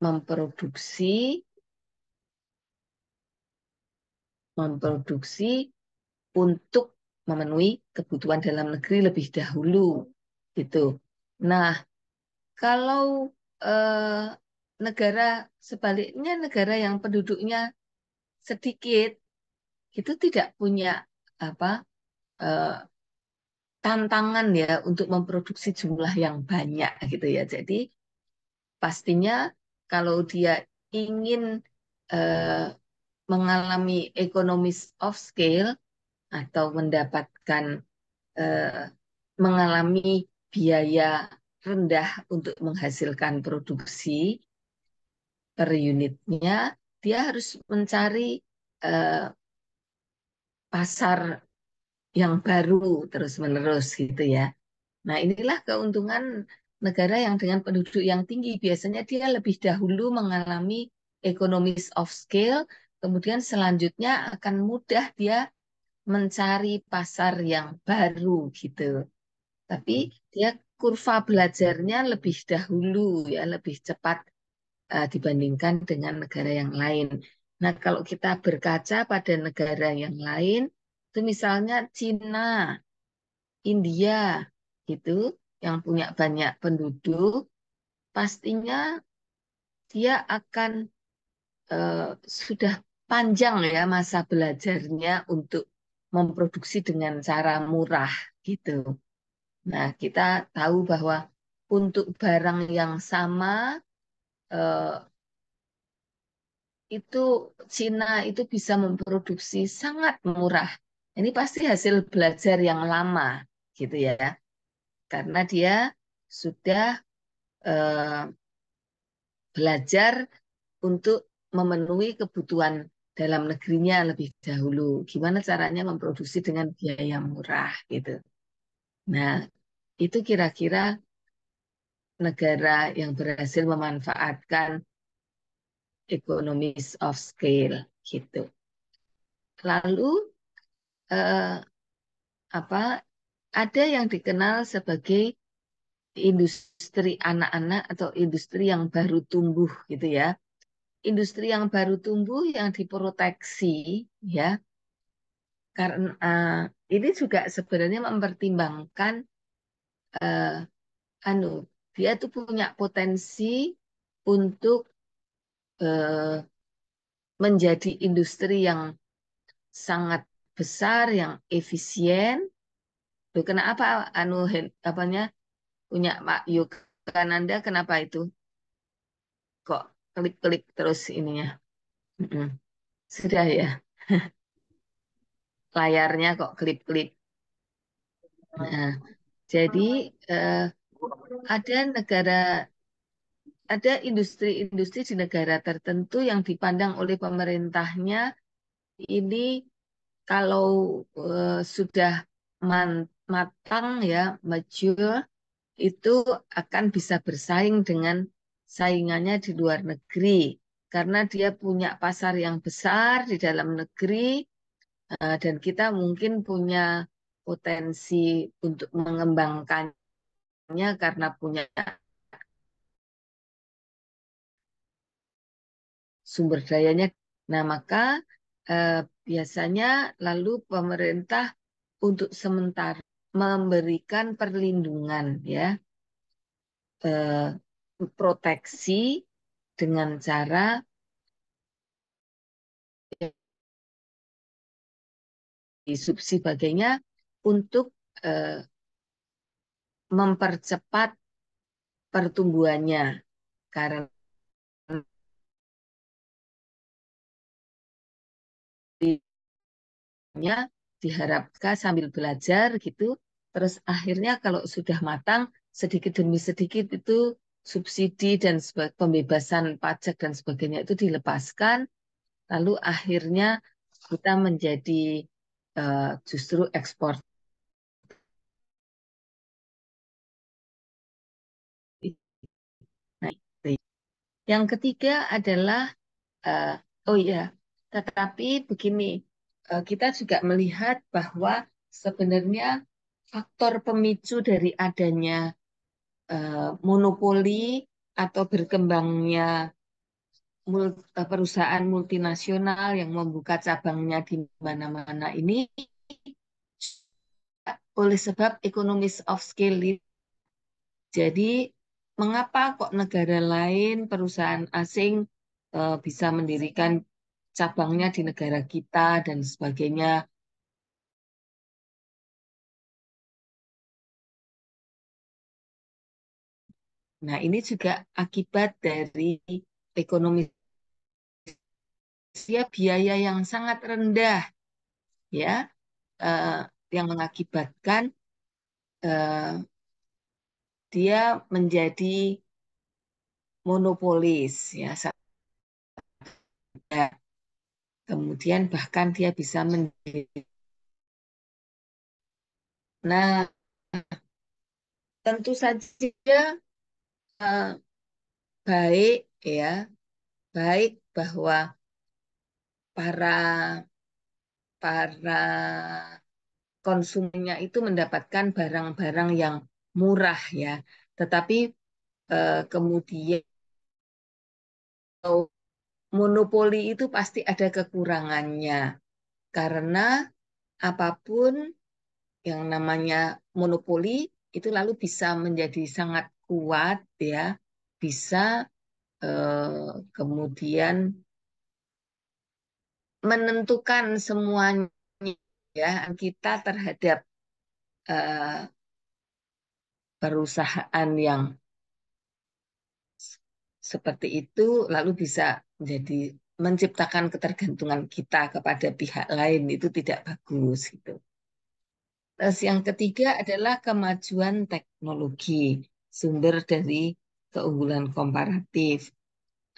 memproduksi untuk memenuhi kebutuhan dalam negeri lebih dahulu gitu. Nah, kalau eh, negara sebaliknya, negara yang penduduknya sedikit itu tidak punya apa eh, tantangan ya untuk memproduksi jumlah yang banyak gitu ya. Jadi pastinya kalau dia ingin eh, mengalami economies of scale atau mendapatkan eh, mengalami biaya rendah untuk menghasilkan produksi per unitnya, dia harus mencari eh, pasar yang baru terus-menerus gitu ya. Nah, inilah keuntungan negara yang dengan penduduk yang tinggi. Biasanya dia lebih dahulu mengalami economies of scale, kemudian selanjutnya akan mudah dia mencari pasar yang baru gitu. Tapi dia kurva belajarnya lebih dahulu ya, lebih cepat dibandingkan dengan negara yang lain. Nah, kalau kita berkaca pada negara yang lain, itu misalnya Cina, India, gitu, yang punya banyak penduduk, pastinya dia akan eh, sudah panjang ya masa belajarnya untuk memproduksi dengan cara murah gitu. Nah, kita tahu bahwa untuk barang yang sama eh, itu Cina itu bisa memproduksi sangat murah. Ini pasti hasil belajar yang lama gitu ya, karena dia sudah eh, belajar untuk memenuhi kebutuhan dalam negerinya lebih dahulu. Gimana caranya memproduksi dengan biaya murah gitu. Nah, itu kira-kira negara yang berhasil memanfaatkan economies of scale gitu. Lalu eh, apa ada yang dikenal sebagai industri anak-anak atau industri yang baru tumbuh gitu ya. Industri yang baru tumbuh yang diproteksi ya karena ini juga sebenarnya mempertimbangkan eh, anu dia tuh punya potensi untuk eh, menjadi industri yang sangat besar yang efisien. Loh, kenapa anu apanya punya Pak Yogananda kenapa itu kok klik-klik terus ininya? Mm-mm. Sudah ya, layarnya kok klip-klip. Nah, jadi eh, ada negara, ada industri-industri di negara tertentu yang dipandang oleh pemerintahnya ini kalau sudah matang ya, mature, itu akan bisa bersaing dengan saingannya di luar negeri. Karena dia punya pasar yang besar di dalam negeri, dan kita mungkin punya potensi untuk mengembangkannya karena punya sumber dayanya. Nah, maka eh, biasanya lalu pemerintah untuk sementara memberikan perlindungan ya, proteksi dengan cara disubsidi sebagainya untuk eh, mempercepat pertumbuhannya karena diharapkan sambil belajar gitu. Terus akhirnya kalau sudah matang sedikit demi sedikit itu subsidi dan pembebasan pajak dan sebagainya itu dilepaskan. Lalu akhirnya kita menjadi justru ekspor. Nah, yang ketiga adalah oh ya, tetapi begini, kita juga melihat bahwa sebenarnya faktor pemicu dari adanya monopoli atau berkembangnya perusahaan multinasional yang membuka cabangnya di mana-mana ini oleh sebab economies of scale. Jadi mengapa kok negara lain, perusahaan asing bisa mendirikan cabangnya di negara kita dan sebagainya. Nah, ini juga akibat dari ekonomi biaya yang sangat rendah, ya, eh, yang mengakibatkan eh, dia menjadi monopolis, ya. Kemudian bahkan dia bisa menjadi. Nah, tentu saja eh, baik, ya, baik bahwa para para konsumennya itu mendapatkan barang-barang yang murah, ya. Tetapi kemudian monopoli itu pasti ada kekurangannya karena apapun yang namanya monopoli itu lalu bisa menjadi sangat kuat, ya, bisa kemudian menentukan semuanya, ya, kita terhadap eh, perusahaan yang seperti itu lalu bisa menjadi menciptakan ketergantungan kita kepada pihak lain itu tidak bagus gitu. Terus yang ketiga adalah kemajuan teknologi, sumber dari keunggulan komparatif.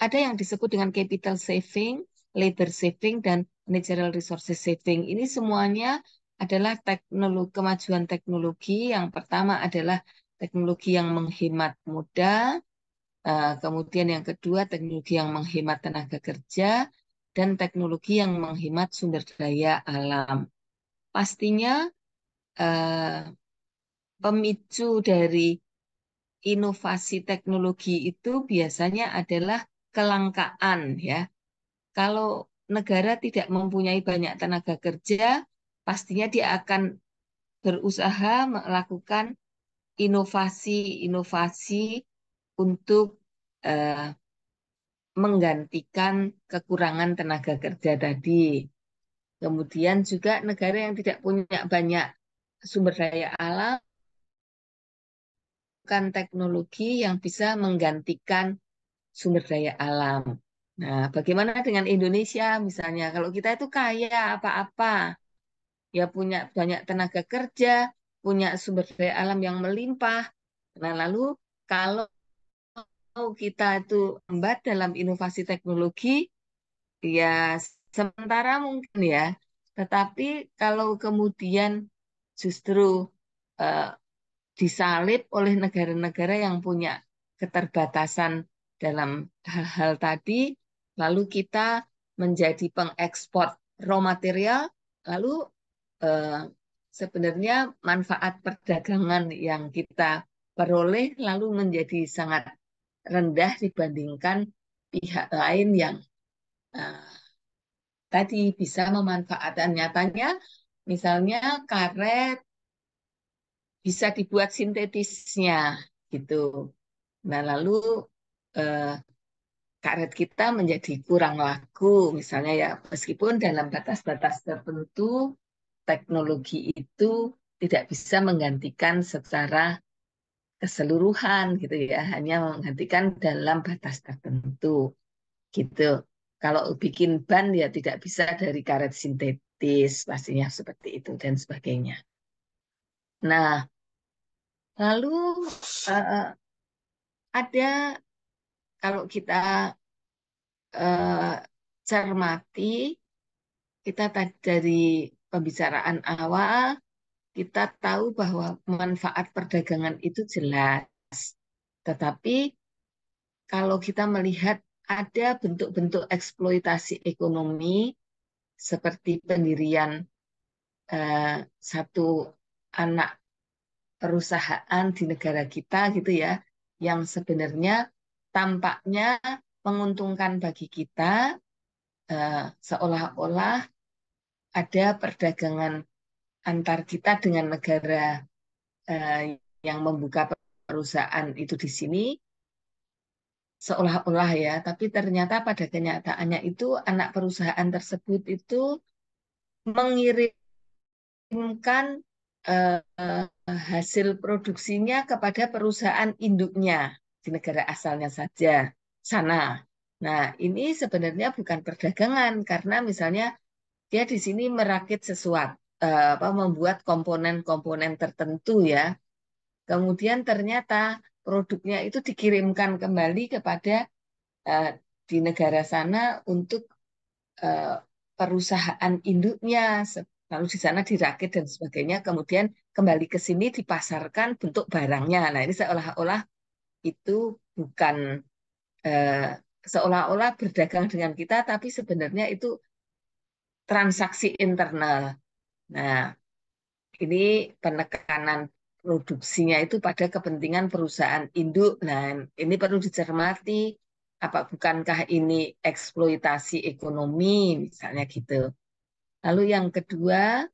Ada yang disebut dengan capital saving, labor saving, dan natural resources saving. Ini semuanya adalah teknologi, kemajuan teknologi. Yang pertama adalah teknologi yang menghemat modal, kemudian yang kedua teknologi yang menghemat tenaga kerja, dan teknologi yang menghemat sumber daya alam. Pastinya eh, pemicu dari inovasi teknologi itu biasanya adalah kelangkaan, ya. Kalau negara tidak mempunyai banyak tenaga kerja, pastinya dia akan berusaha melakukan inovasi-inovasi untuk eh, menggantikan kekurangan tenaga kerja tadi. Kemudian juga negara yang tidak punya banyak sumber daya alam, kan teknologi yang bisa menggantikan sumber daya alam. Nah, bagaimana dengan Indonesia misalnya? Kalau kita itu kaya apa-apa, ya punya banyak tenaga kerja, punya sumber daya alam yang melimpah. Nah, lalu kalau kita itu lambat dalam inovasi teknologi, ya sementara mungkin, ya. Tetapi kalau kemudian justru eh, disalib oleh negara-negara yang punya keterbatasan dalam hal-hal tadi, lalu kita menjadi pengekspor raw material, lalu eh, sebenarnya manfaat perdagangan yang kita peroleh lalu menjadi sangat rendah dibandingkan pihak lain yang eh, tadi bisa memanfaatkan nyatanya, misalnya karet bisa dibuat sintetisnya gitu. Nah, lalu eh, karet kita menjadi kurang laku, misalnya, ya, meskipun dalam batas-batas tertentu teknologi itu tidak bisa menggantikan secara keseluruhan gitu, ya, hanya menggantikan dalam batas tertentu gitu. Kalau bikin ban ya tidak bisa dari karet sintetis, pastinya seperti itu dan sebagainya. Nah, lalu eh, ada kalau kita cermati, kita dari pembicaraan awal, kita tahu bahwa manfaat perdagangan itu jelas. Tetapi kalau kita melihat ada bentuk-bentuk eksploitasi ekonomi seperti pendirian eh, satu anak perusahaan di negara kita gitu, ya, yang sebenarnya tampaknya menguntungkan bagi kita, seolah-olah ada perdagangan antar kita dengan negara yang membuka perusahaan itu di sini, seolah-olah ya, tapi ternyata pada kenyataannya itu anak perusahaan tersebut itu mengirimkan hasil produksinya kepada perusahaan induknya di negara asalnya saja sana. Nah, ini sebenarnya bukan perdagangan karena misalnya dia di sini merakit sesuatu, membuat komponen-komponen tertentu ya. Kemudian ternyata produknya itu dikirimkan kembali kepada eh, di negara sana untuk eh, perusahaan induknya, lalu di sana dirakit dan sebagainya, kemudian kembali ke sini dipasarkan bentuk barangnya. Nah, ini seolah-olah itu bukan eh, seolah-olah berdagang dengan kita, tapi sebenarnya itu transaksi internal. Nah, ini penekanan produksinya itu pada kepentingan perusahaan induk. Nah, ini perlu dicermati, apa bukankah ini eksploitasi ekonomi, misalnya gitu. Lalu yang kedua,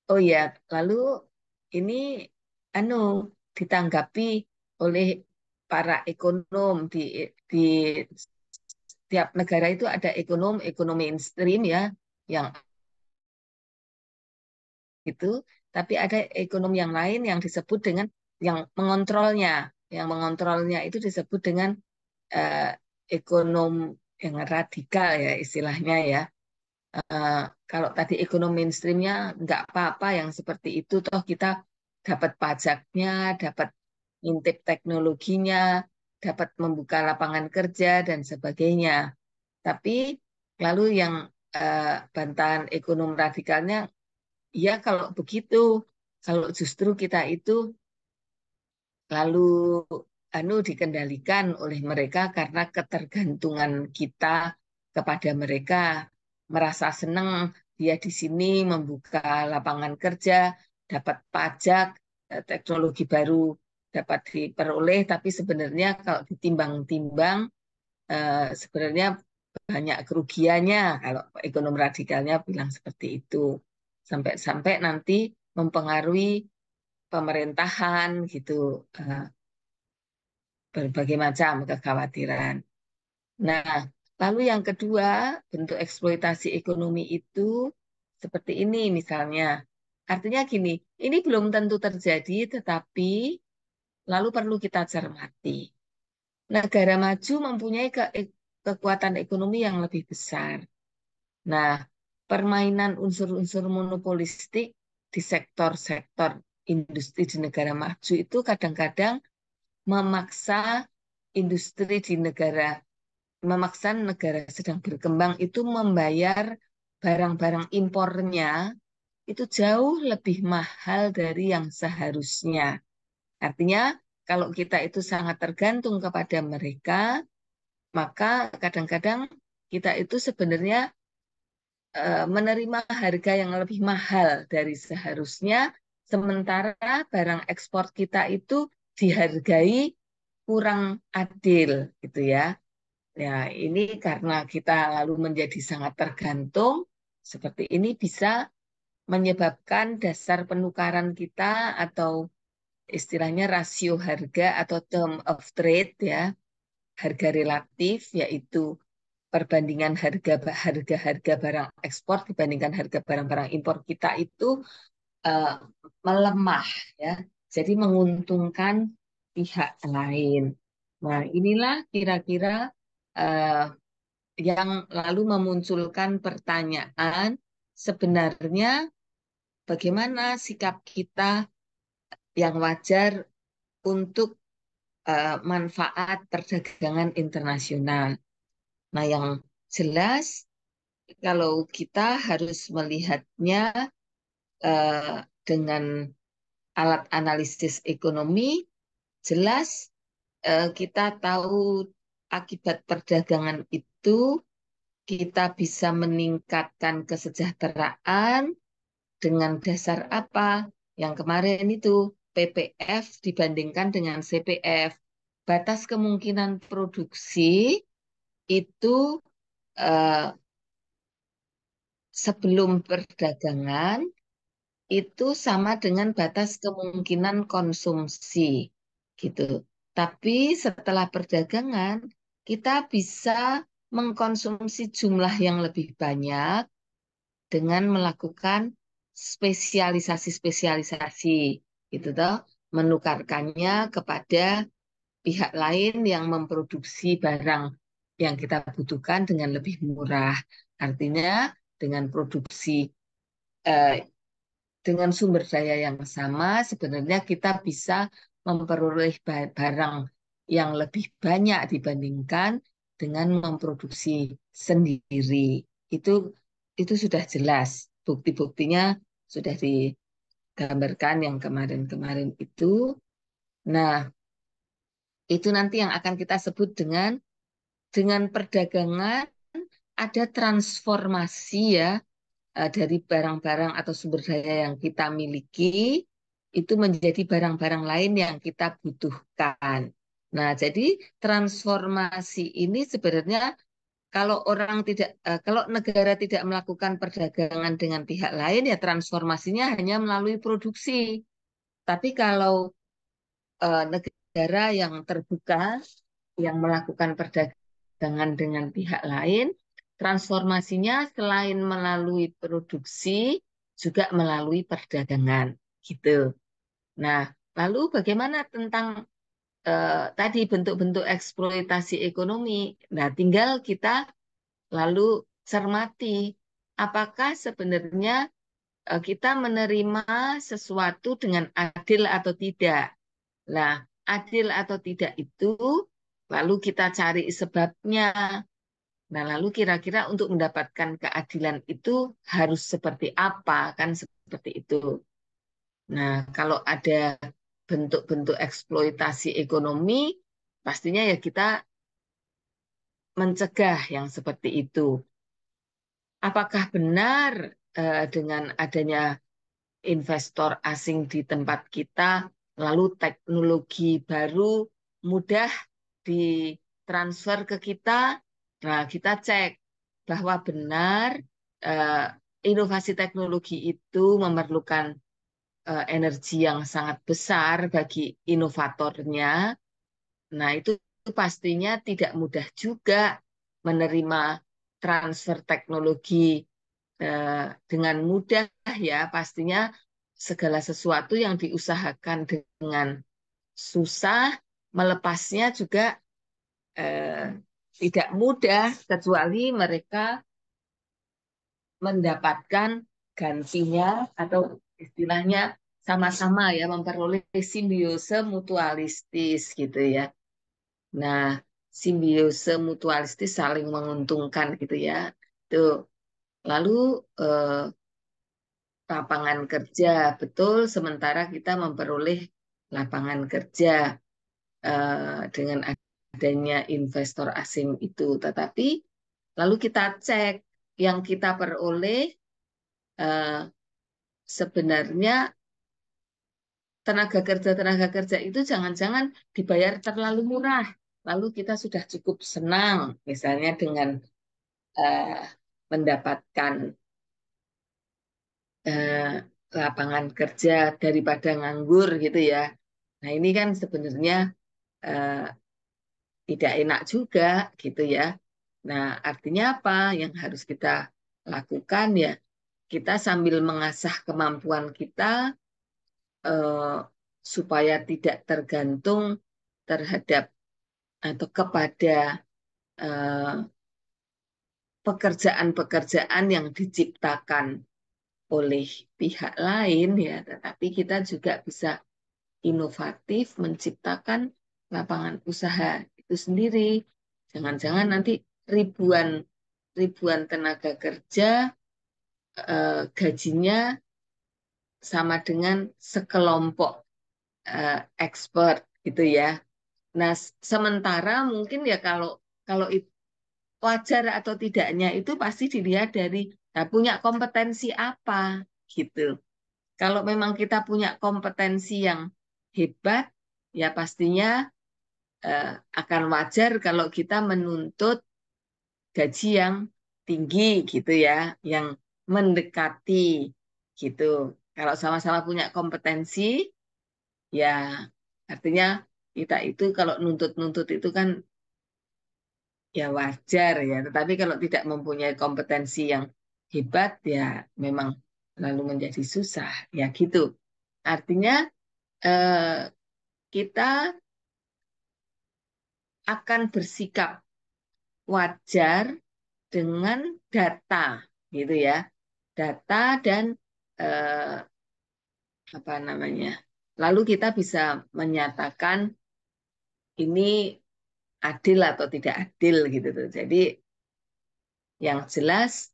oh ya, lalu ini anu ditanggapi oleh para ekonom di tiap negara itu ada ekonomi mainstream ya, yang itu, tapi ada ekonomi yang lain yang disebut dengan yang mengontrolnya. Yang mengontrolnya itu disebut dengan eh, ekonom yang radikal ya istilahnya ya. Eh, Kalau tadi ekonomi mainstreamnya nggak apa-apa yang seperti itu, toh kita dapat pajaknya, dapat intip teknologinya, dapat membuka lapangan kerja dan sebagainya. Tapi lalu yang bantahan ekonom radikalnya, ya kalau begitu, kalau justru kita itu lalu dikendalikan oleh mereka karena ketergantungan kita kepada mereka, merasa senang dia di sini membuka lapangan kerja, dapat pajak, teknologi baru dapat diperoleh, tapi sebenarnya kalau ditimbang-timbang sebenarnya banyak kerugiannya kalau ekonom radikalnya bilang seperti itu. Sampai-sampai nanti mempengaruhi pemerintahan gitu, eh, berbagai macam kekhawatiran. Nah, lalu yang kedua, bentuk eksploitasi ekonomi itu seperti ini misalnya. Artinya gini, ini belum tentu terjadi, tetapi lalu perlu kita cermati. Negara maju mempunyai kekuatan ekonomi yang lebih besar. Nah, permainan unsur-unsur monopolistik di sektor-sektor industri di negara maju itu kadang-kadang memaksa industri di memaksa negara sedang berkembang itu membayar barang-barang impornya itu jauh lebih mahal dari yang seharusnya. Artinya, kalau kita itu sangat tergantung kepada mereka, maka kadang-kadang kita itu sebenarnya menerima harga yang lebih mahal dari seharusnya, sementara barang ekspor kita itu dihargai kurang adil, gitu ya. Ya, ini karena kita lalu menjadi sangat tergantung, seperti ini bisa menyebabkan dasar penukaran kita atau istilahnya rasio harga atau term of trade ya, harga relatif yaitu perbandingan harga-harga barang ekspor dibandingkan harga barang-barang impor kita itu eh, melemah ya. Jadi menguntungkan pihak lain. Nah, inilah kira-kira eh, yang lalu memunculkan pertanyaan sebenarnya bagaimana sikap kita yang wajar untuk manfaat perdagangan internasional. Nah, yang jelas kalau kita harus melihatnya dengan alat analisis ekonomi, jelas kita tahu akibat perdagangan itu kita bisa meningkatkan kesejahteraan dengan dasar apa? Yang kemarin itu PPF dibandingkan dengan CPF. Batas kemungkinan produksi itu eh, sebelum perdagangan itu sama dengan batas kemungkinan konsumsi gitu. Tapi setelah perdagangan kita bisa mengkonsumsi jumlah yang lebih banyak dengan melakukan spesialisasi-spesialisasi gitu toh, menukarkannya kepada pihak lain yang memproduksi barang yang kita butuhkan dengan lebih murah. Artinya dengan produksi eh, dengan sumber daya yang sama, sebenarnya kita bisa memperoleh barang yang lebih banyak dibandingkan dengan memproduksi sendiri. Itu itu sudah jelas. Bukti-buktinya sudah digambarkan yang kemarin-kemarin itu. Nah, itu nanti yang akan kita sebut dengan perdagangan ada transformasi ya dari barang-barang atau sumber daya yang kita miliki itu menjadi barang-barang lain yang kita butuhkan. Nah, jadi transformasi ini sebenarnya kalau negara tidak melakukan perdagangan dengan pihak lain ya transformasinya hanya melalui produksi. Tapi kalau negara yang terbuka yang melakukan perdagangan dengan pihak lain, transformasinya selain melalui produksi, juga melalui perdagangan, gitu. Nah, lalu bagaimana tentang tadi bentuk-bentuk eksploitasi ekonomi? Nah, tinggal kita lalu cermati, apakah sebenarnya kita menerima sesuatu dengan adil atau tidak. Nah, adil atau tidak itu lalu kita cari sebabnya. Nah, lalu kira-kira untuk mendapatkan keadilan itu harus seperti apa? Kan seperti itu. Nah, kalau ada bentuk-bentuk eksploitasi ekonomi, pastinya ya kita mencegah yang seperti itu. Apakah benar dengan adanya investor asing di tempat kita, lalu teknologi baru mudah ditransfer ke kita. Nah, kita cek bahwa benar eh, inovasi teknologi itu memerlukan energi yang sangat besar bagi inovatornya. Nah, itu pastinya tidak mudah juga menerima transfer teknologi dengan mudah ya. Pastinya segala sesuatu yang diusahakan dengan susah, melepasnya juga eh, tidak mudah kecuali mereka mendapatkan gantinya atau istilahnya sama-sama ya memperoleh simbiose mutualistis gitu ya. Nah, simbiose mutualistis saling menguntungkan gitu ya. Tuh. Lalu eh, lapangan kerja betul sementara kita memperoleh lapangan kerja dengan adanya investor asing itu. Tetapi lalu kita cek yang kita peroleh eh, sebenarnya tenaga kerja itu jangan-jangan dibayar terlalu murah. Lalu kita sudah cukup senang misalnya dengan eh, mendapatkan eh, lapangan kerja daripada nganggur gitu ya. Nah ini kan sebenarnya eh, tidak enak juga gitu ya. Nah artinya apa yang harus kita lakukan ya? Kita sambil mengasah kemampuan kita eh, supaya tidak tergantung terhadap atau kepada eh, pekerjaan-pekerjaan yang diciptakan oleh pihak lain ya, tetapi kita juga bisa inovatif menciptakan lapangan usaha itu sendiri. Jangan-jangan nanti ribuan ribuan tenaga kerja gajinya sama dengan sekelompok expert gitu ya. Nah, sementara mungkin ya kalau kalau wajar atau tidaknya itu pasti dilihat dari nah, punya kompetensi apa gitu. Kalau memang kita punya kompetensi yang hebat, ya pastinya eh, akan wajar kalau kita menuntut gaji yang tinggi gitu ya, yang mendekati gitu. Kalau sama-sama punya kompetensi, ya artinya kita itu kalau nuntut-nuntut itu kan ya wajar ya. Tetapi kalau tidak mempunyai kompetensi yang hebat, ya memang lalu menjadi susah ya gitu. Artinya eh, kita akan bersikap wajar dengan data gitu ya. Data dan eh, apa namanya? Lalu kita bisa menyatakan ini adil atau tidak adil gitu tuh. Jadi yang jelas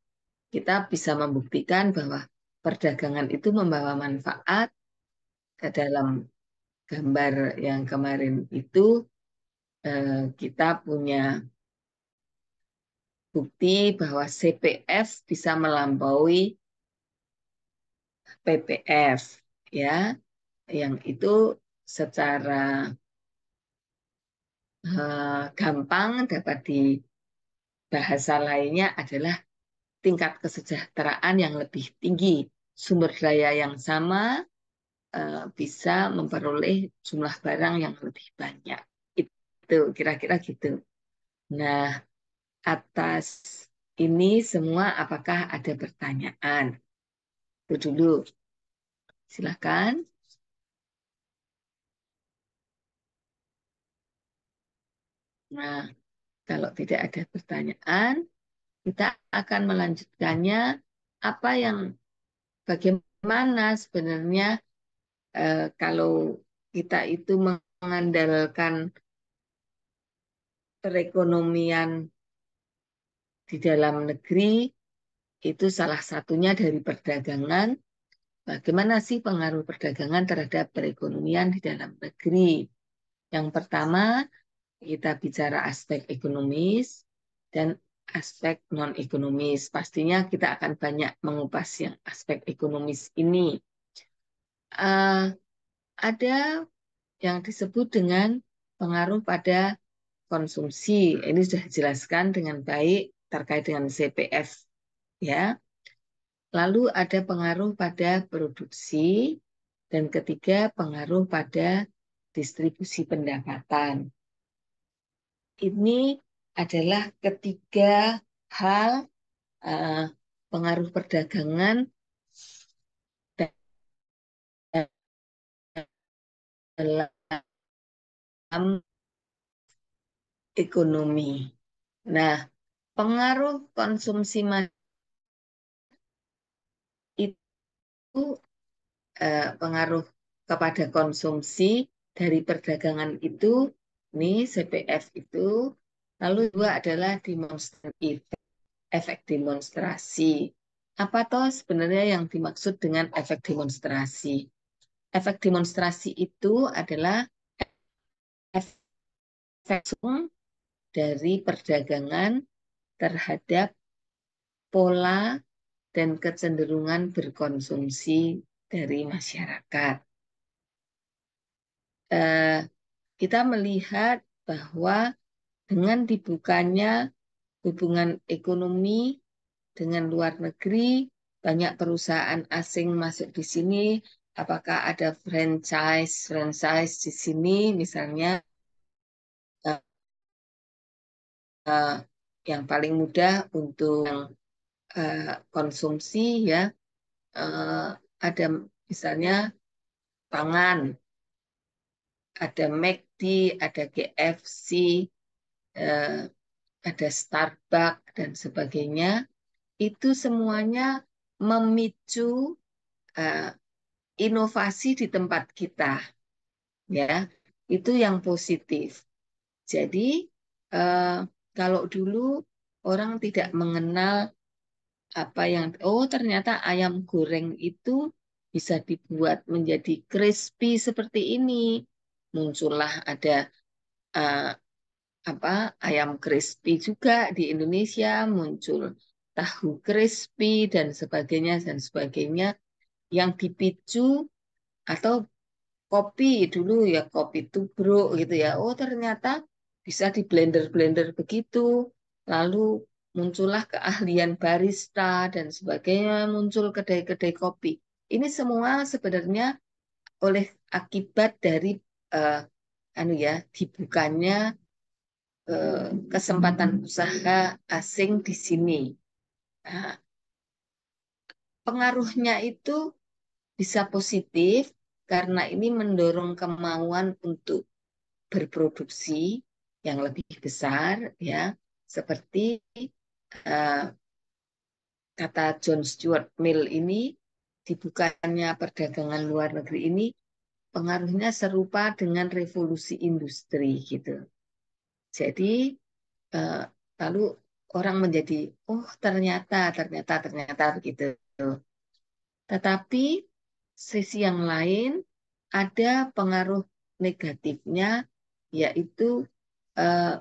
kita bisa membuktikan bahwa perdagangan itu membawa manfaat ke dalam gambar yang kemarin itu kita punya bukti bahwa CPF bisa melampaui PPF ya, yang itu secara gampang dapat di bahasa lainnya adalah tingkat kesejahteraan yang lebih tinggi, sumber daya yang sama bisa memperoleh jumlah barang yang lebih banyak. Itu kira-kira gitu. Nah, atas ini semua apakah ada pertanyaan? Itu dulu. Silakan. Nah, kalau tidak ada pertanyaan, kita akan melanjutkannya apa yang bagaimana sebenarnya kalau kita itu mengandalkan perekonomian di dalam negeri itu salah satunya dari perdagangan. Bagaimana sih pengaruh perdagangan terhadap perekonomian di dalam negeri? Yang pertama, kita bicara aspek ekonomis dan aspek non-ekonomis. Pastinya kita akan banyak mengupas yang aspek ekonomis ini. Ada yang disebut dengan pengaruh pada konsumsi. Ini sudah dijelaskan dengan baik terkait dengan CPF, ya. Lalu ada pengaruh pada produksi dan ketiga pengaruh pada distribusi pendapatan. Ini adalah ketiga hal uh, pengaruh perdagangan dalam ekonomi. Nah, pengaruh konsumsi itu pengaruh kepada konsumsi dari perdagangan itu, ini CPF itu, lalu dua adalah demonstratif, efek demonstrasi. Apa toh sebenarnya yang dimaksud dengan efek demonstrasi? Efek demonstrasi itu adalah efek dari perdagangan terhadap pola dan kecenderungan berkonsumsi dari masyarakat. Kita melihat bahwa dengan dibukanya hubungan ekonomi dengan luar negeri, banyak perusahaan asing masuk di sini. Apakah ada franchise di sini, misalnya eh, yang paling mudah untuk konsumsi ya, ada misalnya pangan, ada McD, ada KFC, ada Starbucks dan sebagainya. Itu semuanya memicu uh, inovasi di tempat kita, ya. Itu yang positif. Jadi uh, kalau dulu orang tidak mengenal apa yang, oh ternyata ayam goreng itu bisa dibuat menjadi crispy seperti ini. Muncullah ada uh, apa ayam crispy juga di Indonesia, muncul tahu crispy dan sebagainya yang dipicu atau kopi dulu ya kopi tubruk gitu ya. Oh ternyata bisa di blender-blender begitu. Lalu muncullah keahlian barista dan sebagainya, muncul kedai-kedai kopi. Ini semua sebenarnya oleh akibat dari eh, dibukanya kesempatan usaha asing di sini. Nah, pengaruhnya itu bisa positif karena ini mendorong kemauan untuk berproduksi yang lebih besar, ya, seperti uh, kata John Stuart Mill ini, dibukanya perdagangan luar negeri ini pengaruhnya serupa dengan revolusi industri gitu. Jadi uh, lalu orang menjadi oh ternyata begitu. Tetapi sisi yang lain ada pengaruh negatifnya, yaitu eh,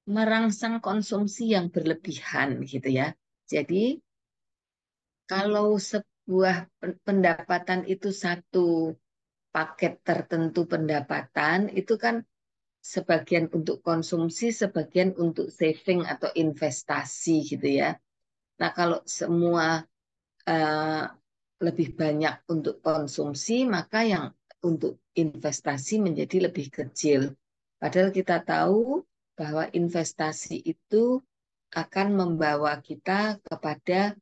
merangsang konsumsi yang berlebihan gitu ya. Jadi kalau sebuah pendapatan itu satu paket tertentu pendapatan, itu kan sebagian untuk konsumsi, sebagian untuk saving atau investasi gitu ya. Nah, kalau semua eh, lebih banyak untuk konsumsi, maka yang untuk investasi menjadi lebih kecil. Padahal kita tahu bahwa investasi itu akan membawa kita kepada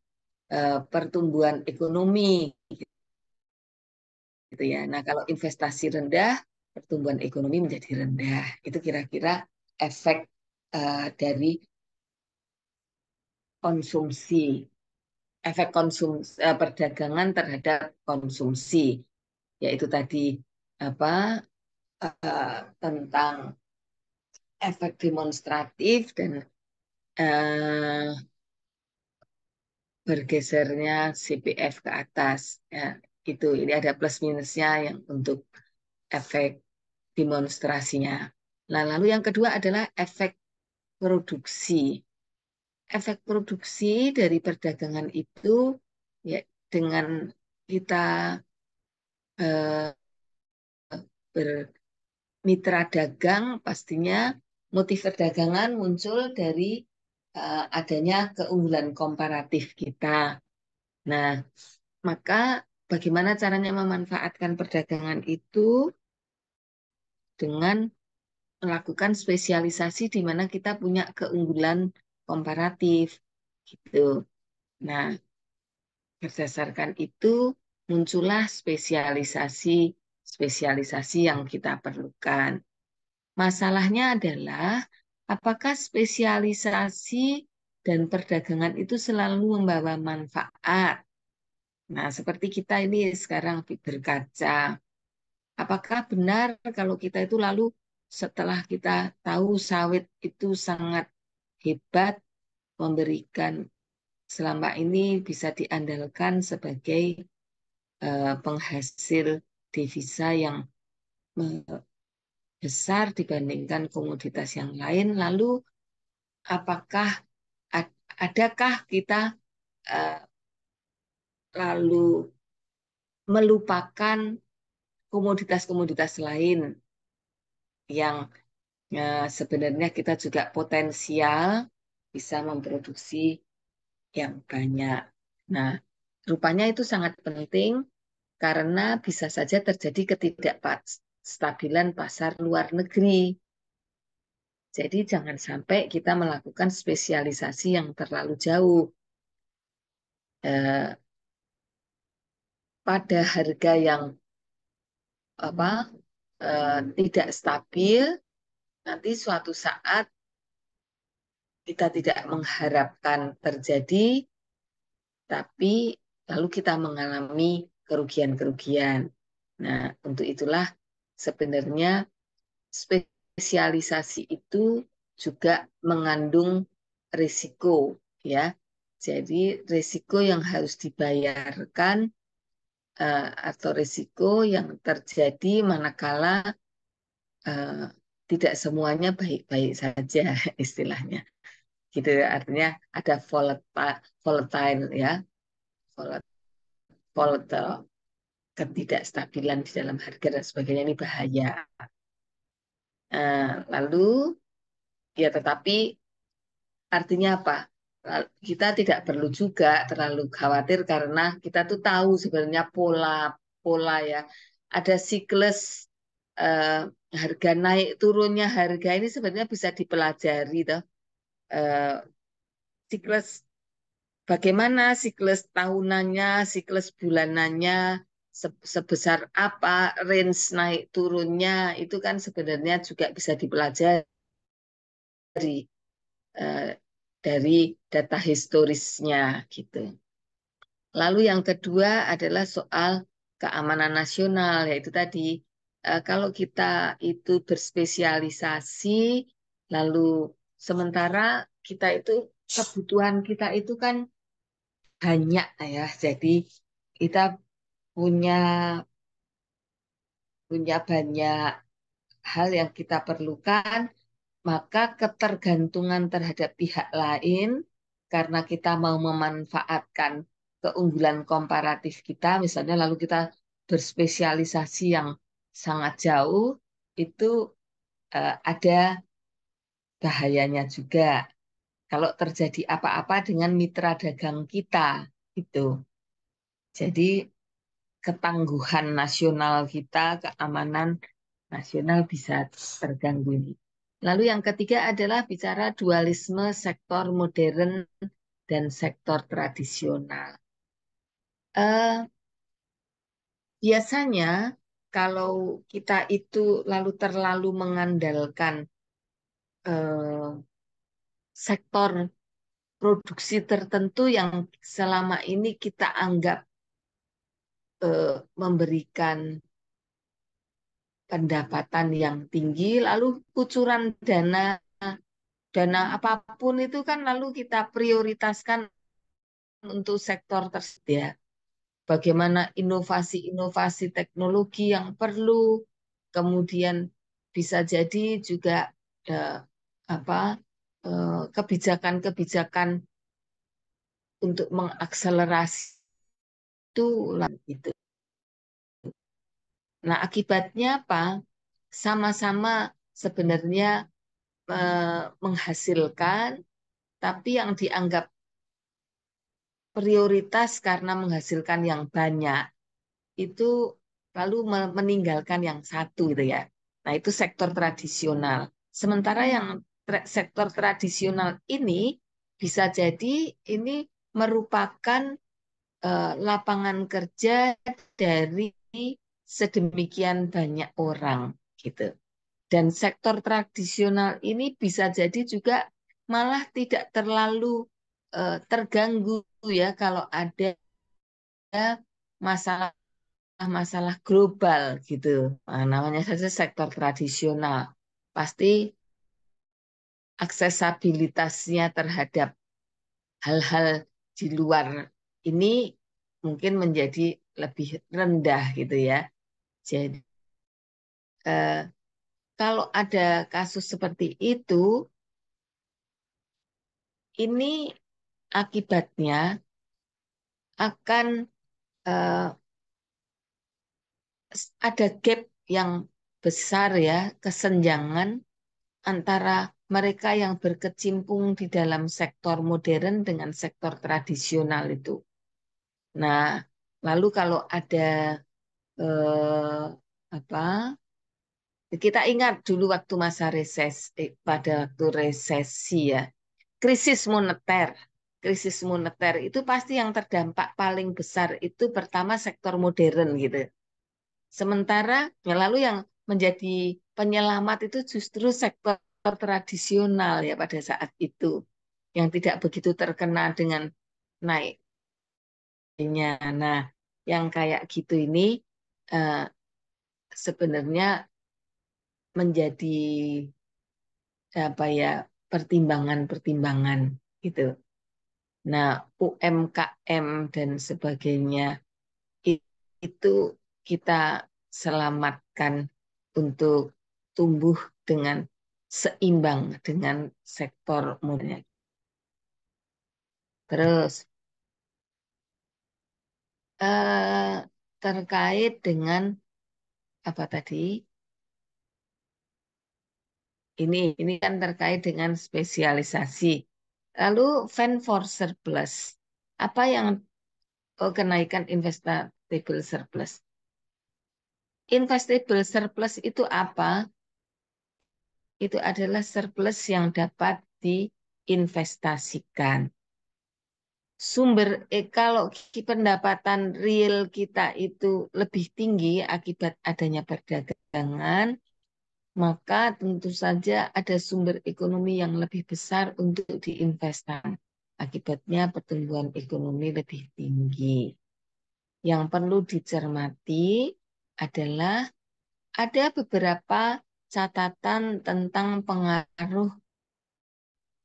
pertumbuhan ekonomi, gitu ya. Nah, kalau investasi rendah, pertumbuhan ekonomi menjadi rendah. Itu kira-kira efek dari konsumsi, efek perdagangan terhadap konsumsi, yaitu tadi apa tentang efek demonstratif dan eh, bergesernya CPF ke atas. Ya, itu ini ada plus minusnya yang untuk efek demonstrasinya. Nah, lalu yang kedua adalah efek produksi. Efek produksi dari perdagangan itu ya dengan kita eh, bermitra dagang, pastinya motif perdagangan muncul dari adanya keunggulan komparatif kita. Nah, maka bagaimana caranya memanfaatkan perdagangan itu dengan melakukan spesialisasi di mana kita punya keunggulan komparatif gitu. Nah, berdasarkan itu muncullah spesialisasi yang kita perlukan. Masalahnya adalah apakah spesialisasi dan perdagangan itu selalu membawa manfaat. Nah, seperti kita ini sekarang berkaca. Apakah benar kalau kita itu lalu setelah kita tahu sawit itu sangat hebat memberikan selama ini bisa diandalkan sebagai penghasil devisa yang besar dibandingkan komoditas yang lain, lalu apakah adakah kita uh, lalu melupakan komoditas-komoditas lain yang sebenarnya kita juga potensial bisa memproduksi yang banyak. Nah, rupanya itu sangat penting karena bisa saja terjadi ketidakstabilan pasar luar negeri. Jadi jangan sampai kita melakukan spesialisasi yang terlalu jauh. Pada harga yang apa tidak stabil, nanti suatu saat kita tidak mengharapkan terjadi, tapi lalu kita mengalami kerugian-kerugian. Nah, untuk itulah sebenarnya spesialisasi itu juga mengandung risiko, ya. Jadi risiko yang harus dibayarkan atau risiko yang terjadi manakala uh, tidak semuanya baik-baik saja istilahnya. Gitu artinya ada volatile ya, volatile ketidakstabilan di dalam harga dan sebagainya ini bahaya. Lalu Ya, tetapi artinya apa? Kita tidak perlu juga terlalu khawatir karena kita tuh tahu sebenarnya pola ya. Ada siklus eh, harga naik turunnya harga ini sebenarnya bisa dipelajari toh. Eh, siklus bagaimana siklus tahunannya, siklus bulanannya, sebesar apa range naik turunnya itu kan sebenarnya juga bisa dipelajari eh, dari data historisnya gitu. Lalu yang kedua adalah soal keamanan nasional, yaitu tadi kalau kita itu berspesialisasi, lalu sementara kita itu kebutuhan kita itu kan banyak ya, jadi kita punya punya banyak hal yang kita perlukan, maka ketergantungan terhadap pihak lain karena kita mau memanfaatkan keunggulan komparatif kita, misalnya lalu kita berspesialisasi yang sangat jauh, itu ada bahayanya juga. Kalau terjadi apa-apa dengan mitra dagang kita, itu. Jadi ketangguhan nasional kita, keamanan nasional bisa terganggu. Lalu yang ketiga adalah bicara dualisme sektor modern dan sektor tradisional. Eh, biasanya kalau kita itu lalu terlalu mengandalkan eh, sektor produksi tertentu yang selama ini kita anggap memberikan pendapatan yang tinggi, lalu kucuran dana apapun itu kan lalu kita prioritaskan untuk sektor tersebut ya. Bagaimana inovasi-inovasi teknologi yang perlu, kemudian bisa jadi juga eh, apa kebijakan-kebijakan untuk mengakselerasi itu lah gitu. Nah, akibatnya apa? Sama-sama sebenarnya menghasilkan, tapi yang dianggap prioritas karena menghasilkan yang banyak itu lalu meninggalkan yang satu gitu ya. Nah, itu sektor tradisional. Sementara yang sektor tradisional ini bisa jadi ini merupakan lapangan kerja dari sedemikian banyak orang gitu. Dan sektor tradisional ini bisa jadi juga malah tidak terlalu terganggu ya kalau ada masalah-masalah global gitu. Nah, namanya saja sektor tradisional. Pasti aksesabilitasnya terhadap hal-hal di luar ini mungkin menjadi lebih rendah gitu ya. Jadi eh, kalau ada kasus seperti itu, ini akibatnya akan eh, ada gap yang besar ya, kesenjangan antara mereka yang berkecimpung di dalam sektor modern dengan sektor tradisional itu. Nah, lalu kalau ada eh, apa? Kita ingat dulu waktu masa pada waktu resesi ya, krisis moneter. Krisis moneter itu pasti yang terdampak paling besar itu pertama sektor modern gitu. Sementara ya lalu yang menjadi penyelamat itu justru sektor tradisional ya pada saat itu yang tidak begitu terkena dengan naiknya. Nah, yang kayak gitu ini eh, sebenarnya menjadi apa ya pertimbangan-pertimbangan gitu. Nah, UMKM dan sebagainya itu kita selamatkan untuk tumbuh dengan seimbang dengan sektor modern. Terus eh, terkait dengan apa tadi? Ini kan terkait dengan spesialisasi. Lalu Fan for surplus. Apa yang kenaikan investable surplus? Investable surplus itu apa? Itu adalah surplus yang dapat diinvestasikan. Kalau pendapatan real kita itu lebih tinggi akibat adanya perdagangan, maka tentu saja ada sumber ekonomi yang lebih besar untuk diinvestasikan. Akibatnya pertumbuhan ekonomi lebih tinggi. Yang perlu dicermati adalah ada beberapa catatan tentang pengaruh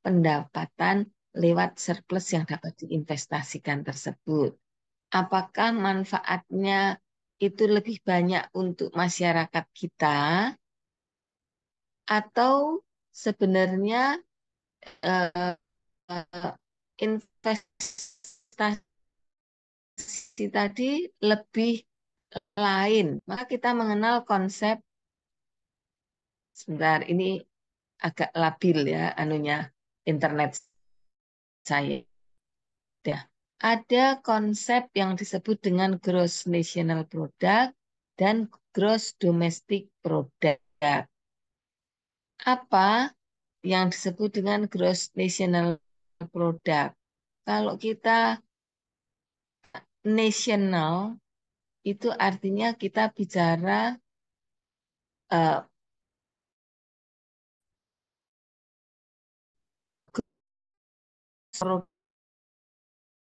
pendapatan lewat surplus yang dapat diinvestasikan tersebut. Apakah manfaatnya itu lebih banyak untuk masyarakat kita atau sebenarnya eh, investasi tadi lebih lain? Maka kita mengenal konsep, sebentar ini agak labil ya anunya internet saya. Ya. Ada konsep yang disebut dengan gross national product dan gross domestic product. Apa yang disebut dengan gross national product? Kalau kita national, itu artinya kita bicara uh,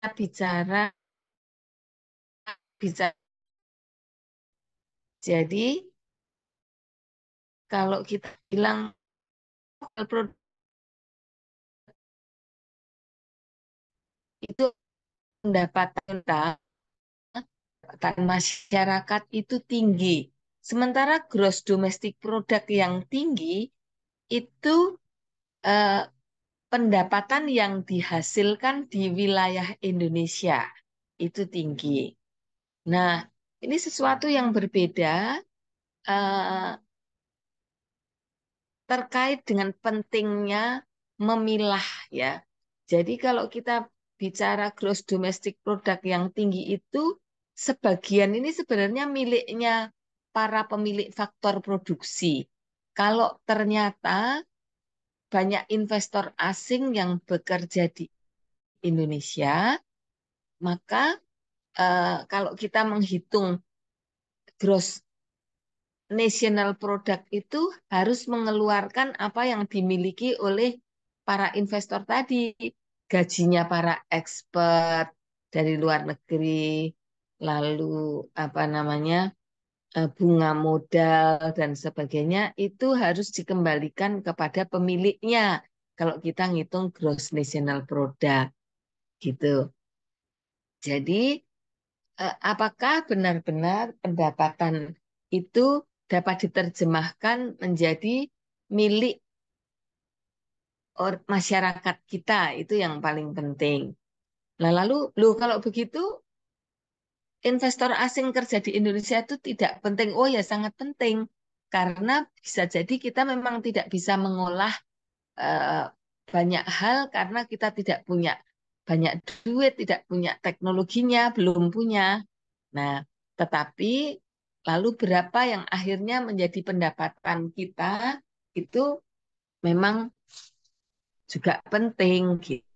kita bicara bisa. Jadi kalau kita bilang produk itu pendapatan masyarakat itu tinggi. Sementara gross domestic product yang tinggi itu eh, pendapatan yang dihasilkan di wilayah Indonesia itu tinggi. Nah, ini sesuatu yang berbeda eh, terkait dengan pentingnya memilah ya. Jadi kalau kita bicara gross domestic product yang tinggi itu sebagian ini sebenarnya miliknya para pemilik faktor produksi. Kalau ternyata banyak investor asing yang bekerja di Indonesia, maka kalau kita menghitung gross national product itu harus mengeluarkan apa yang dimiliki oleh para investor tadi, gajinya para expert dari luar negeri, lalu apa namanya bunga modal dan sebagainya itu harus dikembalikan kepada pemiliknya. Kalau kita ngitung gross national product gitu. Jadi apakah benar-benar pendapatan itu dapat diterjemahkan menjadi milik masyarakat kita? Itu yang paling penting. Nah, lalu, kalau begitu, investor asing kerja di Indonesia itu tidak penting. Oh ya, sangat penting. Karena bisa jadi kita memang tidak bisa mengolah eh, banyak hal karena kita tidak punya banyak duit, tidak punya teknologinya, belum punya. Nah, tetapi lalu berapa yang akhirnya menjadi pendapatan kita itu memang juga penting gitu.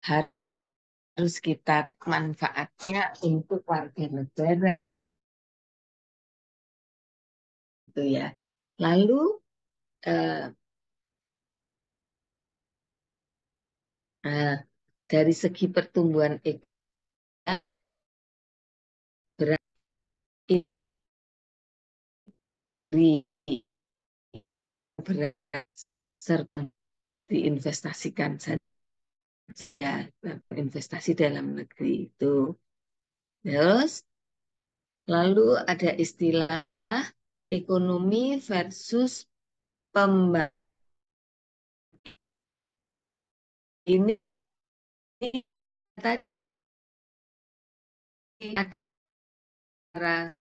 Harus kita manfaatnya untuk warga negara gitu ya. Lalu eh, eh, dari segi pertumbuhan ekonomi berarti beras serta diinvestasikan saja investasi dalam negeri itu. Terus lalu ada istilah ekonomi versus pembangunan. Ini tadi antara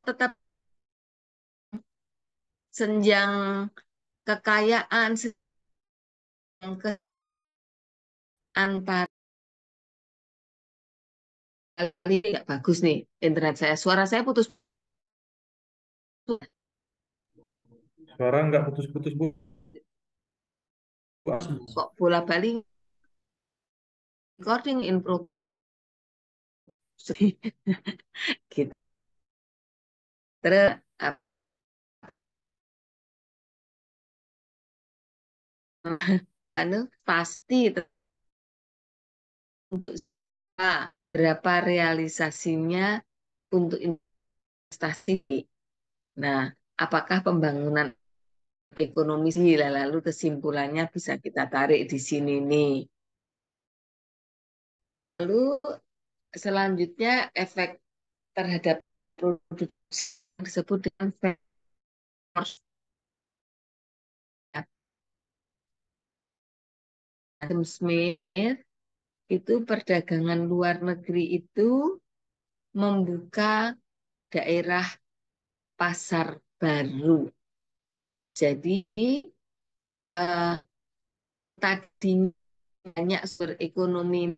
tetap senjang kekayaan, senjang ke antar. Ini nggak bagus nih internet saya. Suara saya putus. Suara nggak putus-putus, Bu. Kok bola-balik recording in progress. Gitu. Terus anu pasti untuk berapa realisasinya untuk investasi. Nah, apakah pembangunan ekonomi sih, lalu kesimpulannya bisa kita tarik di sini nih. Lalu selanjutnya efek terhadap produksi yang disebut dengan force. Adam Smith itu perdagangan luar negeri itu membuka daerah pasar baru. Jadi eh, tadinya banyak sumber ekonomi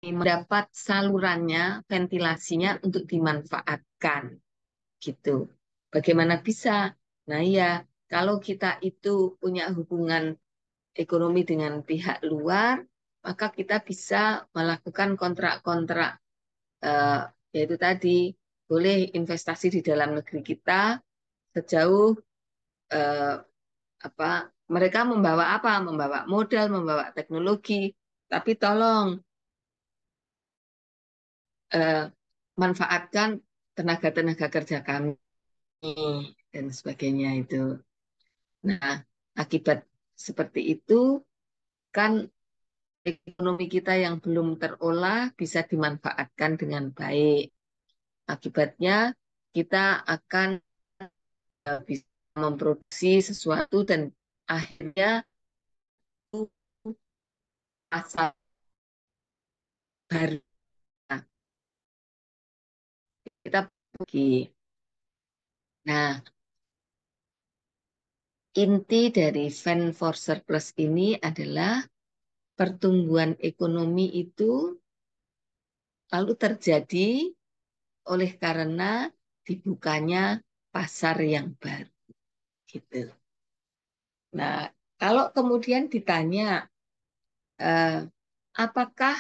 mendapat salurannya, ventilasinya untuk dimanfaatkan gitu. Bagaimana bisa? Nah ya, kalau kita itu punya hubungan ekonomi dengan pihak luar, maka kita bisa melakukan kontrak-kontrak, eh, yaitu tadi boleh investasi di dalam negeri kita sejauh eh, apa mereka membawa apa? Membawa modal, membawa teknologi, tapi tolong eh, manfaatkan tenaga-tenaga kerja kami dan sebagainya itu. Nah, akibat seperti itu kan ekonomi kita yang belum terolah bisa dimanfaatkan dengan baik. Akibatnya kita akan bisa memproduksi sesuatu dan akhirnya pasar baru kita pergi. Nah, inti dari Van for Surplus ini adalah pertumbuhan ekonomi itu lalu terjadi oleh karena dibukanya pasar yang baru gitu. Nah, kalau kemudian ditanya eh, apakah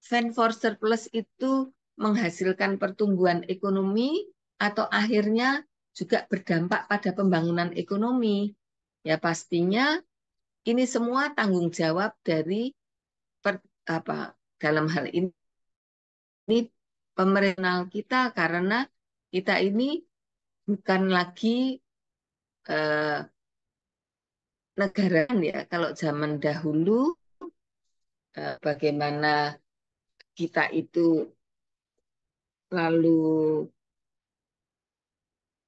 Van for Surplus itu menghasilkan pertumbuhan ekonomi atau akhirnya juga berdampak pada pembangunan ekonomi? Ya pastinya ini semua tanggung jawab dari per, apa dalam hal ini pemerintah kita karena kita ini bukan lagi eh, negara ya. Kalau zaman dahulu bagaimana kita itu lalu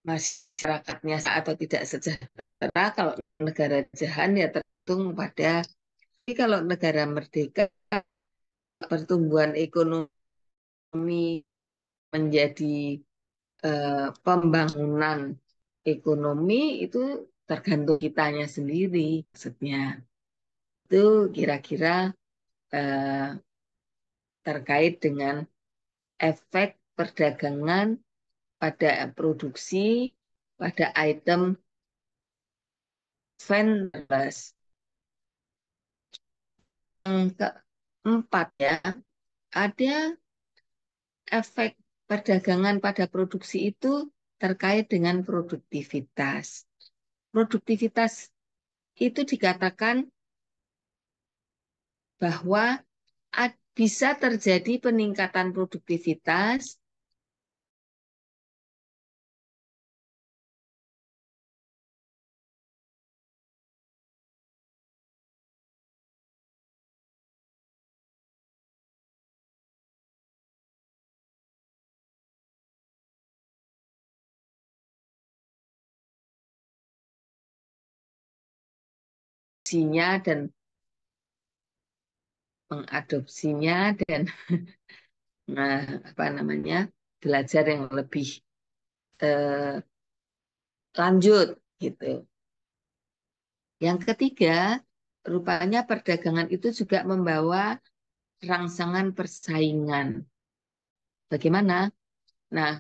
masyarakatnya atau tidak sejahtera, kalau negara jahan ya tergantung pada, tapi kalau negara merdeka pertumbuhan ekonomi menjadi pembangunan ekonomi itu tergantung kitanya sendiri maksudnya. Itu kira-kira eh, terkait dengan efek perdagangan pada produksi pada item vendors. Yang keempat ya, ada efek perdagangan pada produksi itu terkait dengan produktivitas. Produktivitas itu dikatakan bahwa bisa terjadi peningkatan produktivitas, adopsinya dan mengadopsinya dan nah, apa namanya belajar yang lebih eh, lanjut gitu. Yang ketiga, rupanya perdagangan itu juga membawa rangsangan persaingan. Bagaimana? Nah,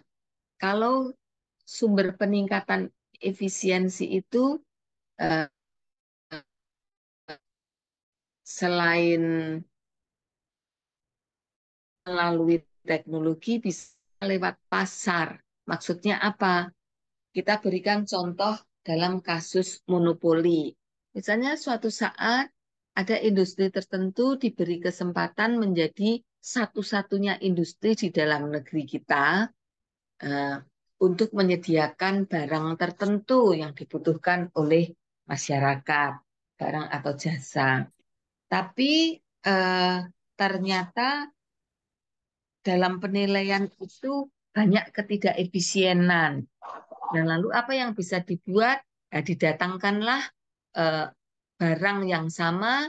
kalau sumber peningkatan efisiensi itu eh, selain melalui teknologi bisa lewat pasar. Maksudnya apa? Kita berikan contoh dalam kasus monopoli. Misalnya suatu saat ada industri tertentu diberi kesempatan menjadi satu-satunya industri di dalam negeri kita eh, untuk menyediakan barang tertentu yang dibutuhkan oleh masyarakat, barang atau jasa. Tapi eh, ternyata dalam penilaian itu banyak ketidakefisienan. Dan lalu apa yang bisa dibuat? Ya, didatangkanlah eh, barang yang sama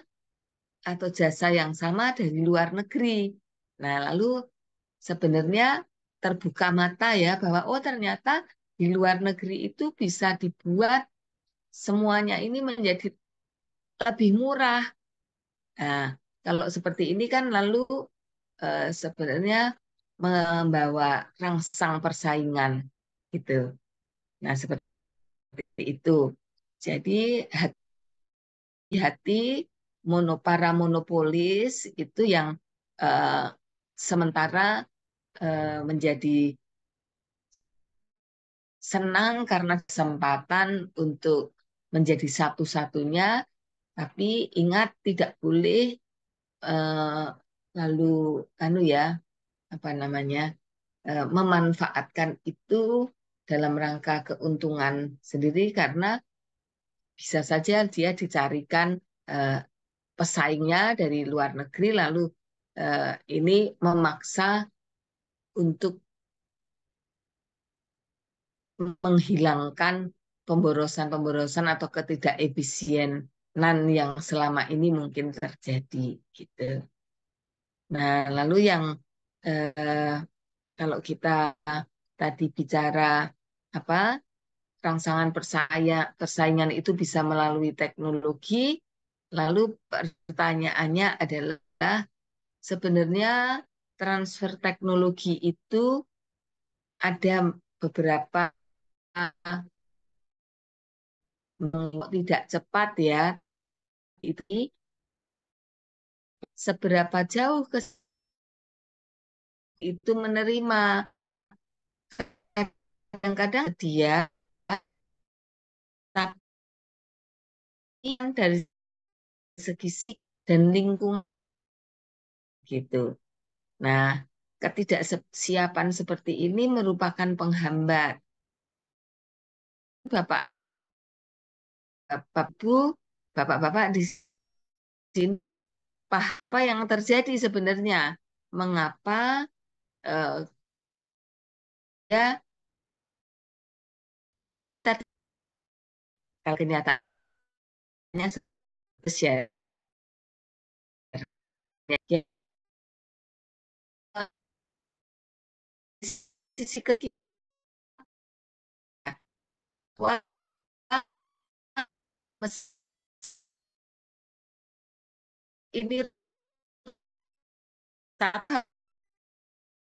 atau jasa yang sama dari luar negeri. Nah, lalu sebenarnya terbuka mata ya bahwa oh ternyata di luar negeri itu bisa dibuat semuanya ini menjadi lebih murah. Nah, kalau seperti ini kan lalu sebenarnya membawa rangsang persaingan gitu. Nah, seperti itu. Jadi hati-hati para monopolis itu yang eh, sementara menjadi senang karena kesempatan untuk menjadi satu-satunya, tapi ingat tidak boleh eh, lalu anu ya apa namanya memanfaatkan itu dalam rangka keuntungan sendiri karena bisa saja dia dicarikan eh, pesaingnya dari luar negeri lalu ini memaksa untuk menghilangkan pemborosan-pemborosan atau ketidakefisienan yang selama ini mungkin terjadi gitu. Nah, lalu yang eh, kalau kita tadi bicara apa rangsangan persaingan itu bisa melalui teknologi, lalu pertanyaannya adalah sebenarnya transfer teknologi itu ada beberapa tidak cepat ya, itu seberapa jauh itu menerima. Kadang-kadang dia tapi dari segi dan lingkungan gitu. Nah, ketidaksiapan seperti ini merupakan penghambat. Bapak, Bapak, Bu, Bapak-bapak di sini apa yang terjadi sebenarnya? Mengapa ya kalau kenyataannya share ya, sisi ke wah, ini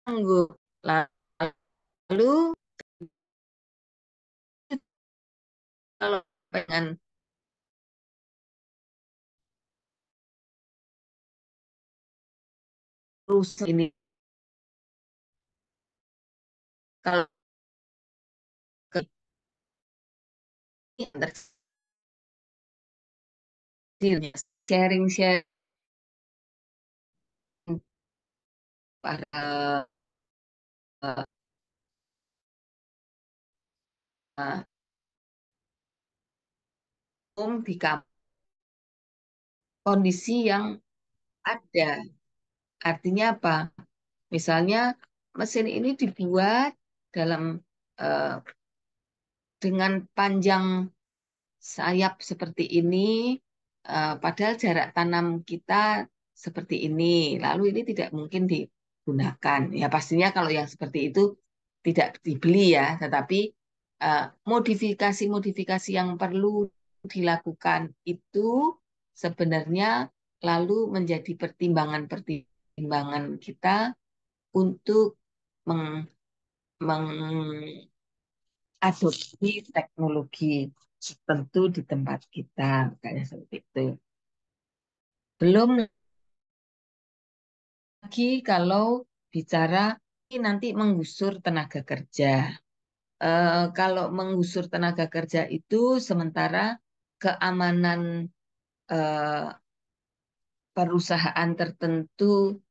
tangguh. Lalu kalau pengen rusak ini kalau ke yang sharing sharing para di kondisi yang ada. Artinya apa? Misalnya mesin ini dibuat dalam eh, dengan panjang sayap seperti ini, padahal jarak tanam kita seperti ini. Lalu ini tidak mungkin digunakan. Ya pastinya kalau yang seperti itu tidak dibeli ya, tetapi eh, modifikasi-modifikasi yang perlu dilakukan itu sebenarnya lalu menjadi pertimbangan-pertimbangan kita untuk meng- mengadopsi teknologi tertentu di tempat kita, kayak seperti itu. Belum lagi kalau bicara ini nanti menggusur tenaga kerja. Kalau menggusur tenaga kerja itu sementara keamanan eh, perusahaan tertentu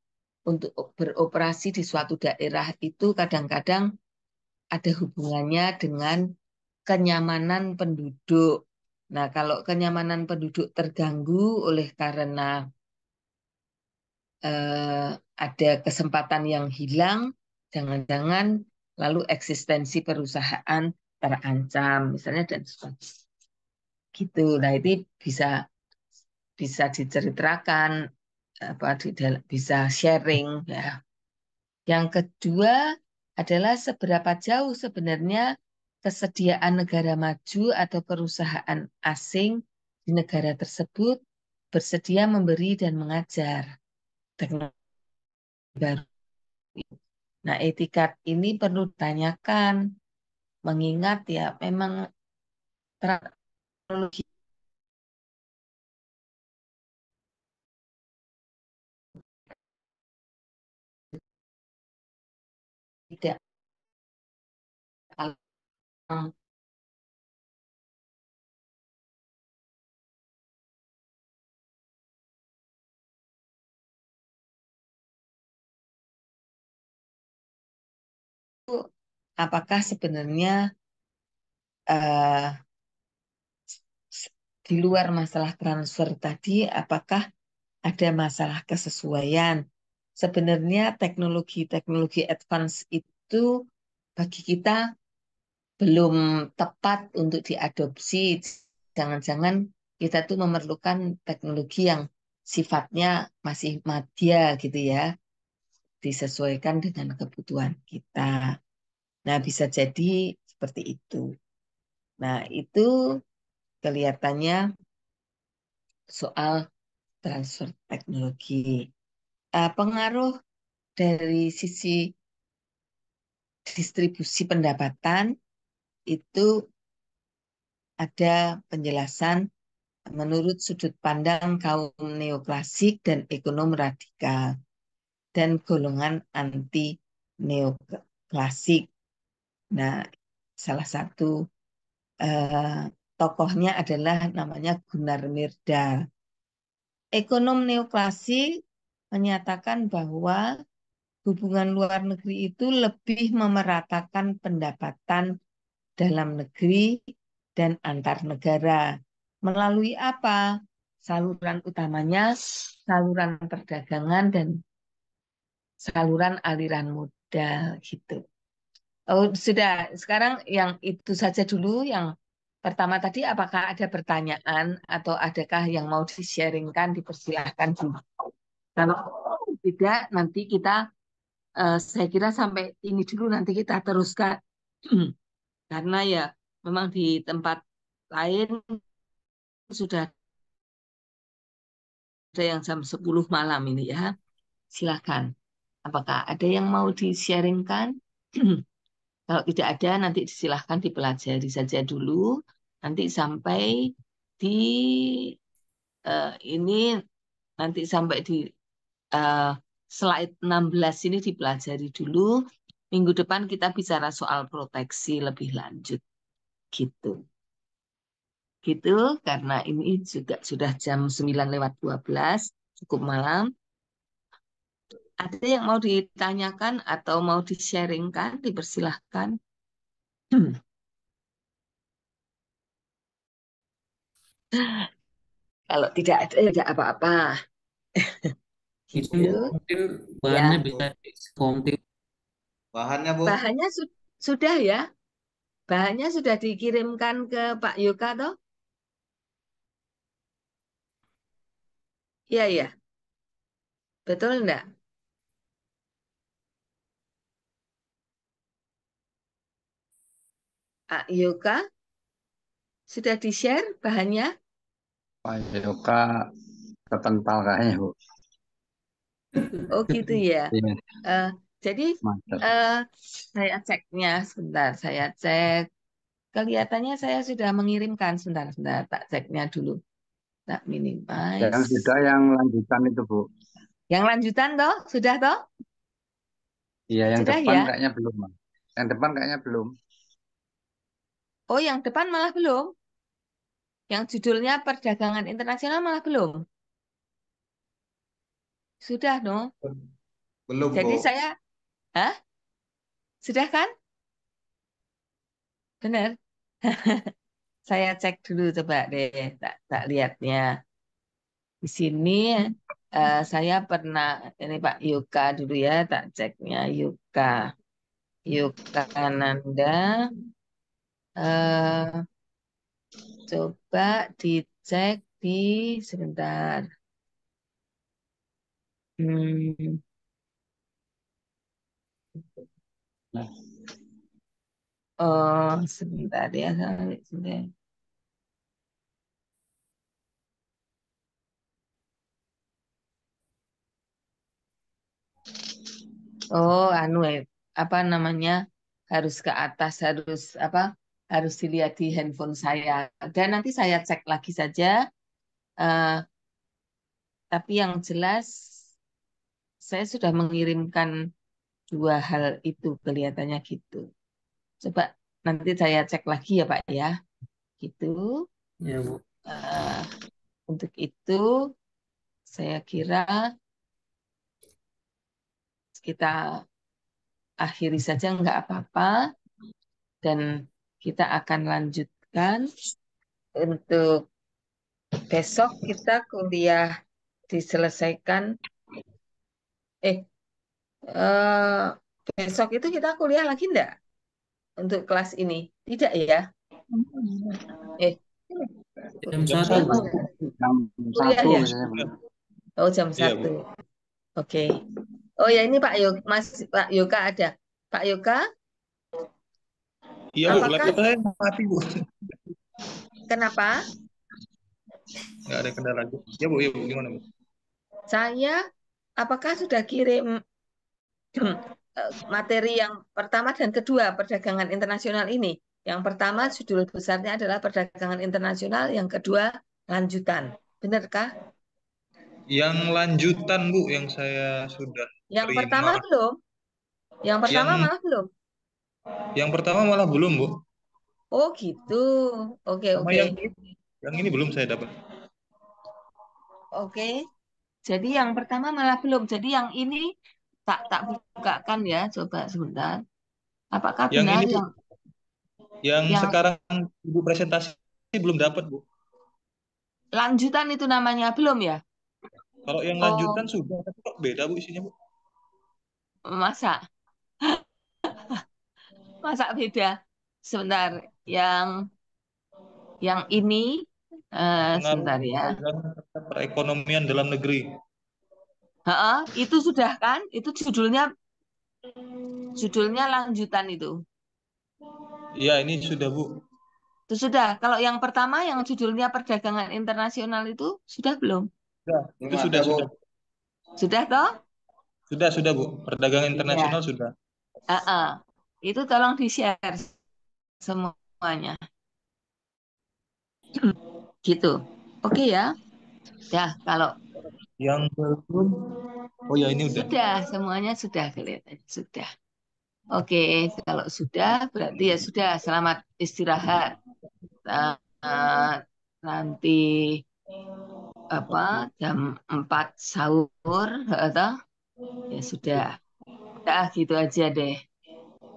untuk beroperasi di suatu daerah itu kadang-kadang ada hubungannya dengan kenyamanan penduduk. Nah, kalau kenyamanan penduduk terganggu oleh karena eh, ada kesempatan yang hilang, jangan-jangan lalu eksistensi perusahaan terancam, misalnya dan sebagainya. Gitu. Nah, ini bisa bisa diceritakan apa bisa sharing ya. Yang kedua adalah seberapa jauh sebenarnya kesediaan negara maju atau perusahaan asing di negara tersebut bersedia memberi dan mengajar teknologi baru. Nah, etikat ini perlu ditanyakan, mengingat ya memang teknologi tidak alam, apakah sebenarnya eh, di luar masalah transfer tadi, apakah ada masalah kesesuaian? Sebenarnya teknologi-teknologi advance itu bagi kita belum tepat untuk diadopsi. Jangan-jangan kita tuh memerlukan teknologi yang sifatnya masih madya gitu ya, disesuaikan dengan kebutuhan kita. Nah, bisa jadi seperti itu. Nah, itu kelihatannya soal transfer teknologi. Pengaruh dari sisi distribusi pendapatan itu ada penjelasan menurut sudut pandang kaum neoklasik dan ekonom radikal dan golongan anti neoklasik. Nah, salah satu eh, tokohnya adalah namanya Gunnar Myrdal. Ekonom neoklasik menyatakan bahwa hubungan luar negeri itu lebih memeratakan pendapatan dalam negeri dan antar negara. Melalui apa? Saluran utamanya, saluran perdagangan dan saluran aliran modal gitu. Oh, sudah. Sekarang yang itu saja dulu. Yang pertama tadi, apakah ada pertanyaan atau adakah yang mau di-sharingkan, dipersilahkan dulu. Kalau tidak, nanti kita, saya kira sampai ini dulu nanti kita teruskan. Karena ya memang di tempat lain sudah ada yang jam 10 malam ini ya. Silakan. Apakah ada yang mau di-sharingkan? Kalau tidak ada, nanti silahkan dipelajari saja dulu. Nanti sampai di ini, nanti sampai di eh, slide 16 ini dipelajari dulu. Minggu depan kita bicara soal proteksi lebih lanjut. Gitu. Gitu, karena ini juga sudah jam 9 lewat 12, cukup malam. Ada yang mau ditanyakan atau mau di-sharingkan, dipersilahkan. Kalau tidak ada, ya tidak apa-apa. Itu Bu, Gitu. mungkin Ya, bahannya bisa komplit. Bahannya, Bu? bahannya sudah ya. Bahannya sudah dikirimkan ke Pak Yoga toh? Iya, iya. Betul enggak? Pak Yoga sudah di-share bahannya? Pak Yoga kepental kayaknya, Bu. Oh gitu ya. Iya, Eh, jadi mantap. saya ceknya sebentar. Saya cek. Kelihatannya saya sudah mengirimkan. Sebentar, sebentar. Tak ceknya dulu. Tak Yang minimize. sudah yang lanjutan itu, Bu. Yang lanjutan toh? Sudah toh? Iya, yang Sudah depan ya? kayaknya belum, Mas. Yang depan kayaknya belum. Oh, yang depan malah belum. Yang judulnya Perdagangan Internasional malah belum. Sudah, no? Belum, Jadi Bu. saya, hah? Sudah kan? Benar? Saya cek dulu coba deh, tak lihatnya. Di sini saya pernah, ini Pak Yuka dulu ya, tak ceknya Yuka. Yuka Nanda, eh, coba dicek di, sebentar. Hmm, Nah, oh, sebentar ya, sebentar. Oh, anu apa namanya? Harus ke atas, harus apa? Harus dilihat di handphone saya. Dan nanti saya cek lagi saja. eh, tapi yang jelas saya sudah mengirimkan dua hal itu kelihatannya gitu. Coba nanti saya cek lagi ya Pak ya. Gitu. Ya Bu. Eh, untuk itu saya kira kita akhiri saja nggak apa-apa dan kita akan lanjutkan untuk besok kita kuliah diselesaikan. Eh, eh, besok itu kita kuliah lagi enggak untuk kelas ini? Tidak ya? Eh, Jam Jam satu kuliah apa Bu. satu. enggak? jam Kuliah satu ya? biasanya, Bu. Oh, jam Iya, Bu. 1. Oke. Oh ya, ini Pak Yoga, Mas Pak Yoga ada. Pak Yoga, Iya, Bu. apakah Laptop saya mati, Bu. kenapa Nggak ada kendala lagi. Iya, Bu. Gimana, Bu? saya apakah sudah kirim materi yang pertama dan kedua perdagangan internasional ini? Yang pertama judul besarnya adalah perdagangan internasional, yang kedua lanjutan. Benarkah? Yang lanjutan, Bu, yang saya sudah Yang terima. pertama belum? Yang pertama Yang malah belum. yang pertama malah belum, Bu. Oh gitu. Oke, Sama oke. yang ini belum saya dapat. Oke. Jadi yang pertama malah belum. Jadi yang ini tak tak bukakan ya. Coba sebentar. Apakah Yang benar ini, Bu, yang yang yang sekarang Ibu presentasi belum dapat, Bu. lanjutan itu namanya belum ya? Kalau yang lanjutan Oh, sudah, tapi kok beda, Bu, isinya, Bu? masa masa beda. Sebentar. Yang ini Pengaruh sebentar ya. perdagangan serta perekonomian dalam negeri. Itu sudah kan? Itu judulnya lanjutan itu. Iya, ini sudah, Bu. Itu sudah. Kalau yang pertama yang judulnya perdagangan internasional itu sudah belum? Sudah, itu Belum ada, sudah, Bu. sudah. Sudah toh? Sudah, Bu. Perdagangan Iya. internasional sudah. Heeh. Itu tolong di-share semuanya. Gitu. Oke ya. Ya, kalau Yang belum, oh ya ini udah. sudah, semuanya sudah kelihatannya. Sudah. Oke, kalau sudah berarti ya sudah. Selamat istirahat. Eh, nanti apa jam 4 sahur, atau Ya sudah. Udah gitu aja deh.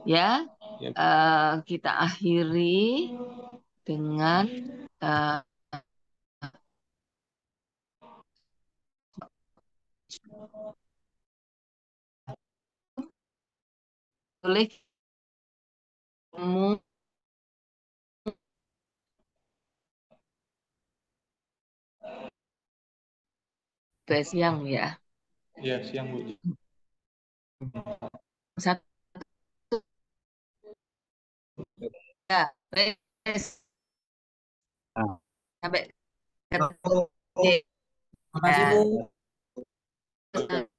Ya, Ya. kita akhiri dengan eh, boleh kamu siang ya. Ya, siang Bu. Satu ya, wes. Ah. Sampai Oh, ketemu makasih ya. Bu.